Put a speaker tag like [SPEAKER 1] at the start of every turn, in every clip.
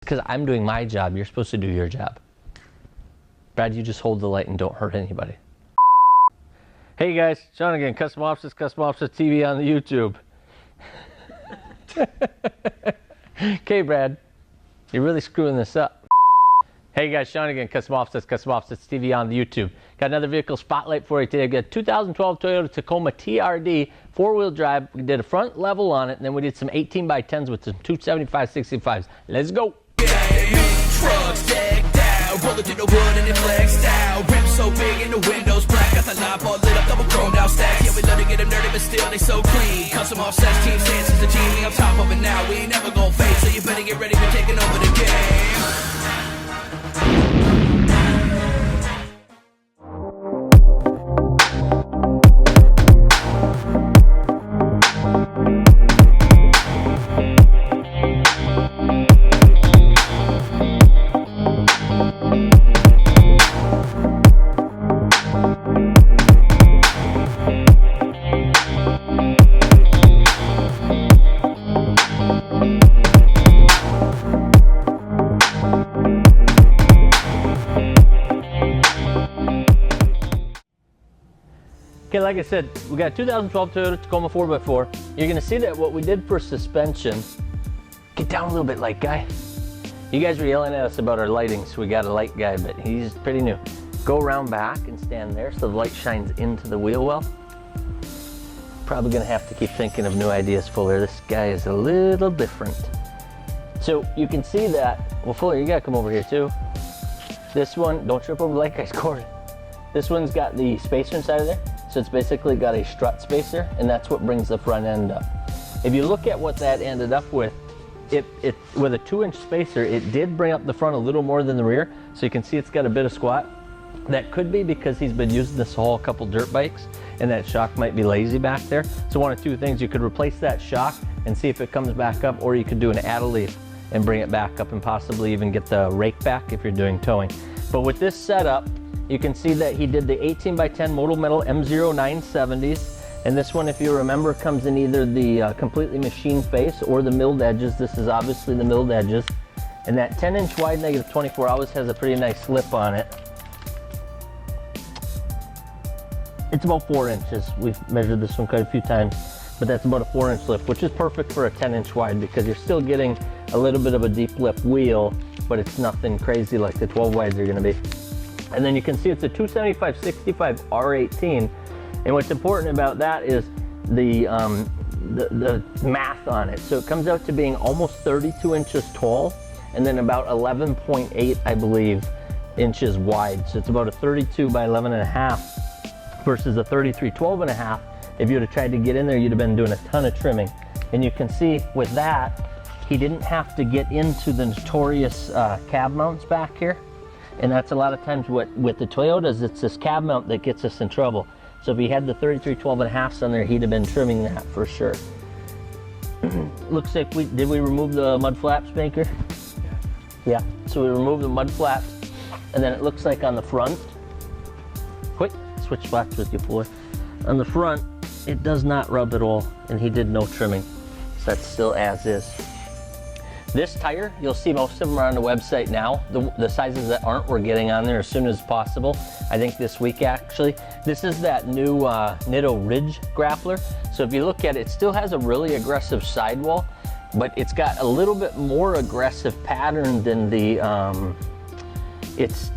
[SPEAKER 1] because I'm doing my job. You're supposed to do your job. Brad, you just hold the light and don't hurt anybody. Hey guys, Sean again, Custom Offices TV on the YouTube. Okay, Brad, you're really screwing this up. Hey guys, Sean again, Custom Offices TV on the YouTube. Got another vehicle spotlight for you today. I've got a 2012 Toyota Tacoma TRD, 4-wheel drive. We did a front level on it, and then we did some 18x10's with some 275's. Let's go.
[SPEAKER 2] Trucks decked out, rolling through the wood and it flexed out. Rims so big and the windows black. Got the knob all lit up, double chromed out stacks. Yeah, we love to get them dirty, but still they so clean. Custom offsets, team Handz is the team. We on top of it now, we ain't never gon' fade. So you better get ready for taking over the game.
[SPEAKER 1] Okay, like I said, we got a 2012 Toyota Tacoma 4x4. You're gonna see that what we did for suspension, get down a little bit, light guy. You guys were yelling at us about our lighting, so we got a light guy, but he's pretty new. Go around back and stand there so the light shines into the wheel well. Probably gonna have to keep thinking of new ideas, Fuller. This guy is a little different. So you can see that, well, Fuller, you gotta come over here too. This one, don't trip over the light guy's cord. This one's got the spacer inside of there. So it's basically got a strut spacer, and that's what brings the front end up. If you look at what that ended up with, with a 2-inch spacer, it did bring up the front a little more than the rear. So you can see it's got a bit of squat. That could be because he's been using this to haul a couple dirt bikes, and that shock might be lazy back there. So one of two things, you could replace that shock and see if it comes back up, or you could do an add leaf and bring it back up and possibly even get the rake back if you're doing towing. But with this setup, you can see that he did the 18x10 Moto Metal MO970's, and this one, if you remember, comes in either the completely machined face or the milled edges. This is obviously the milled edges, and that 10-inch wide negative 24 always has a pretty nice slip on it. It's about 4 inches. We've measured this one quite a few times, but that's about a 4-inch lift, which is perfect for a 10-inch wide because you're still getting a little bit of a deep lip wheel, but it's nothing crazy like the 12 wides are going to be. And then you can see it's a 275/65 R18, and what's important about that is the math on it. So it comes out to being almost 32 inches tall, and then about 11.8, I believe, inches wide. So it's about a 32 by 11.5 versus a 33 12.5. If you would have tried to get in there, you'd have been doing a ton of trimming. And you can see with that, he didn't have to get into the notorious cab mounts back here. And that's a lot of times with the Toyotas, it's this cab mount that gets us in trouble. So if he had the 33 12.5s on there, he'd have been trimming that for sure. Looks like did we remove the mud flaps, Baker? Yeah. So we removed the mud flaps, and then it looks like on the front, quick, switch spots with you, boy. On the front, it does not rub at all, and he did no trimming. So that's still as is. This tire, you'll see most of them are on the website now. The sizes that aren't, we're getting on there as soon as possible. I think this week, actually. This is that new Nitto Ridge Grappler. So if you look at it, it still has a really aggressive sidewall, but it's got a little bit more aggressive pattern than the, it's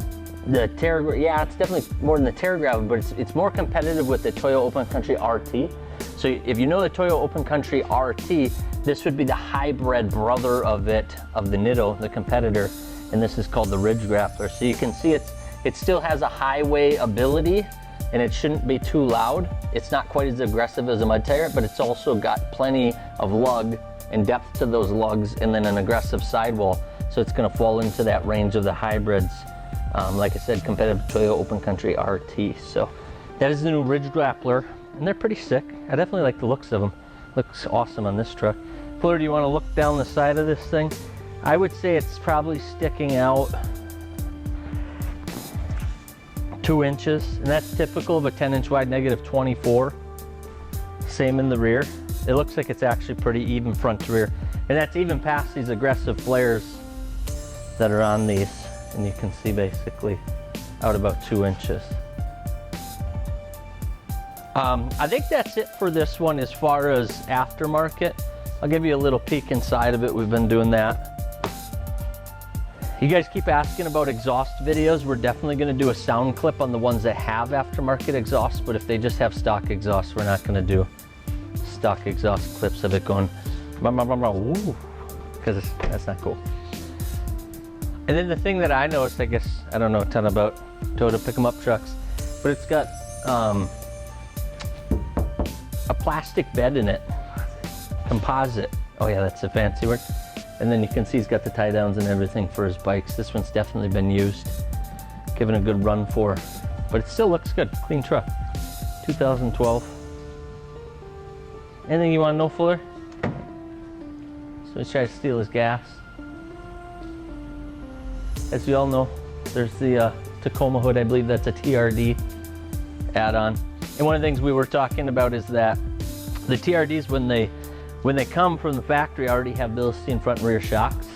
[SPEAKER 1] definitely more than the Terra Gravel, but it's more competitive with the Toyo Open Country RT. So if you know the Toyo Open Country RT, this would be the hybrid brother of the Nitto, the competitor, and this is called the Ridge Grappler. So you can see it still has a highway ability, and it shouldn't be too loud. It's not quite as aggressive as a mud tire, but it's also got plenty of lug and depth to those lugs, and then an aggressive sidewall. So it's gonna fall into that range of the hybrids. Like I said, competitive Toyo Open Country RT. So that is the new Ridge Grappler, and they're pretty sick. I definitely like the looks of them. Looks awesome on this truck. Fuller, do you want to look down the side of this thing? I would say it's probably sticking out 2 inches, and that's typical of a 10-inch wide negative 24. Same in the rear. It looks like it's actually pretty even front to rear, and that's even past these aggressive flares that are on these, and you can see basically out about 2 inches. I think that's it for this one as far as aftermarket. I'll give you a little peek inside of it. We've been doing that. You guys keep asking about exhaust videos. We're definitely going to do a sound clip on the ones that have aftermarket exhaust, but if they just have stock exhaust, we're not going to do stock exhaust clips of it going because that's not cool. And then the thing that I noticed, I guess I don't know a ton about Toyota pick-em-up trucks, but it's got a plastic bed in it. Composite. Oh yeah, that's a fancy word. And then you can see he's got the tie downs and everything for his bikes. This one's definitely been used, given a good run for, but it still looks good. Clean truck. 2012. Anything you want to know, Fuller? So let's try to steal his gas. As we all know, there's the Tacoma hood. I believe that's a TRD add-on. And one of the things we were talking about is that the TRDs, when they come from the factory, already have Bilstein front and rear shocks.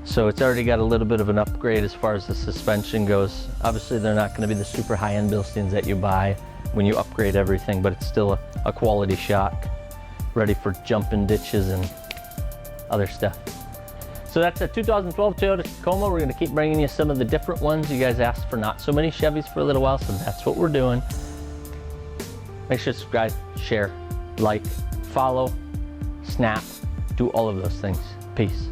[SPEAKER 1] So it's already got a little bit of an upgrade as far as the suspension goes. Obviously they're not going to be the super high-end Bilsteins that you buy when you upgrade everything, but it's still a quality shock, ready for jumping ditches and other stuff. So that's a 2012 Toyota Tacoma. We're going to keep bringing you some of the different ones. You guys asked for not so many Chevys for a little while, so that's what we're doing. Make sure to subscribe, share, like, follow, snap, do all of those things. Peace.